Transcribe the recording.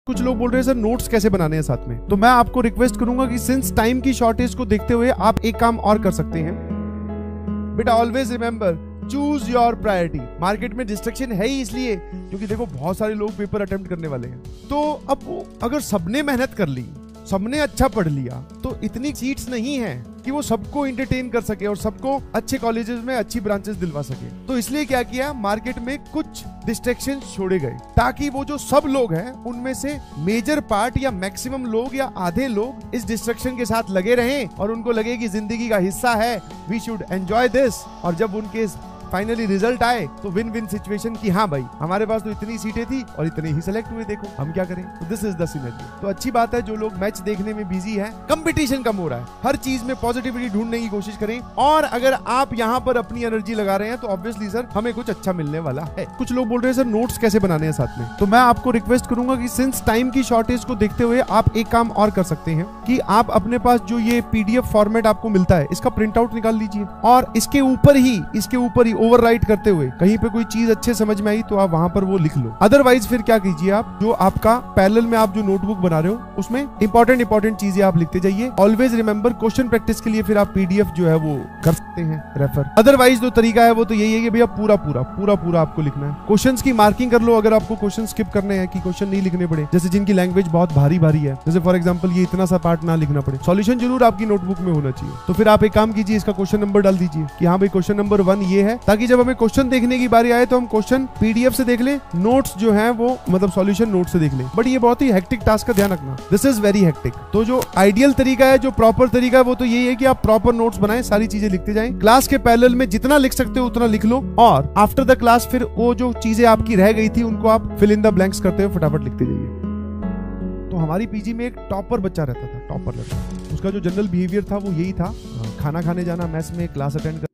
कुछ लोग बोल रहे हैं सर नोट्स कैसे बनाने हैं साथ में, तो मैं आपको रिक्वेस्ट करूंगा कि सिंस टाइम की शॉर्टेज को देखते हुए आप एक काम और कर सकते हैं। बेटा always remember, choose your priority. Market में डिस्ट्रक्शन है ही इसलिए क्योंकि देखो बहुत सारे लोग पेपर अटेम्प्ट करने वाले हैं। तो अब अगर सबने मेहनत कर ली, सबने अच्छा पढ़ लिया, तो इतनी सीट्स नहीं है कि वो सबको एंटरटेन कर सके और सबको अच्छे कॉलेजेस में अच्छी ब्रांचेस दिलवा सके। तो इसलिए क्या किया, मार्केट में कुछ डिस्ट्रैक्शन छोड़े गए ताकि वो जो सब लोग हैं उनमें से मेजर पार्ट या मैक्सिमम लोग या आधे लोग इस डिस्ट्रैक्शन के साथ लगे रहें और उनको लगे कि जिंदगी का हिस्सा है, वी शुड एंजॉय दिस। और जब उनके फाइनली रिजल्ट आए तो विन विन सिचुएशन की हाँ भाई हमारे पास तो इतनी सीटें थी और इतने ही सिलेक्ट हुए, देखो हम क्या करें। तो दिस इज द सिनेरियो। तो अच्छी बात है जो लोग मैच देखने में बिजी है, कंपटीशन कम हो रहा है, हर चीज में पॉजिटिविटी ढूंढने की कोशिश करें। और अगर आप यहाँ पर अपनी एनर्जी लगा रहे हैं तो ऑब्वियसली सर हमें कुछ अच्छा मिलने वाला है। कुछ लोग बोल रहे हैं सर नोट्स कैसे बनाने हैं साथ में, तो मैं आपको रिक्वेस्ट करूंगा कि सिंस टाइम की शॉर्टेज को देखते हुए आप एक काम और कर सकते हैं कि आप अपने पास जो ये पीडीएफ फॉर्मेट आपको मिलता है इसका प्रिंट आउट निकाल लीजिए और इसके ऊपर ही ओवरराइट करते हुए कहीं पे कोई चीज अच्छे समझ में आई तो आप वहां पर वो लिख लो। अदरवाइज फिर क्या कीजिए, आप जो आपका पैरेलल में आप जो नोटबुक बना रहे हो उसमें इंपॉर्टेंट चीजें आप लिखते जाइए। ऑलवेज रिमेंबर, क्वेश्चन प्रैक्टिस के लिए फिर आप पीडीएफ जो है वो कर सकते हैं रेफर। अदरवाइज जो तरीका है वो तो यही है कि भैया पूरा आपको लिखना है। क्वेश्चंस की मार्किंग कर लो अगर आपको क्वेश्चन स्किप करने हैं कि क्वेश्चन नहीं लिखने पड़े, जैसे जिनकी लैंग्वेज बहुत भारी है, जैसे फॉर एग्जाम्पल ये इतना सा पार्ट ना लिखना पड़े। सॉल्यूशन जरूर आपकी नोटबुक में होना चाहिए। तो फिर आप एक काम कीजिए, इसका क्वेश्चन नंबर डाल दीजिए कि हाँ भाई क्वेश्चन नंबर 1 ये है, ताकि जब हमें क्वेश्चन देखने की बारी आए तो हम क्वेश्चन पीडीएफ से देख लें, नोट्स जो है वो मतलब सॉल्यूशन नोट से देख लें। बट ये बहुत ही हेक्टिक टास्क का ध्यान रखना, दिस इज वेरी हेक्टिक। तो जो आइडियल तरीका है, जो प्रॉपर तरीका है वो तो यही है कि आप प्रॉपर नोट्स बनाएं, सारी चीजें लिखते जाएं। क्लास के पैरेलल में जितना लिख सकते हो उतना लिख लो और आफ्टर द क्लास फिर वो जो चीजें आपकी रह गई थी उनको आप फिल इन द ब्लैंक्स करते हुए फटाफट लिखते जाइए। तो हमारी पीजी में एक टॉपर बच्चा रहता था, टॉपर लड़का। उसका जो जनरल बिहेवियर था वो यही था, खाना खाने जाना, मैस में क्लास अटेंड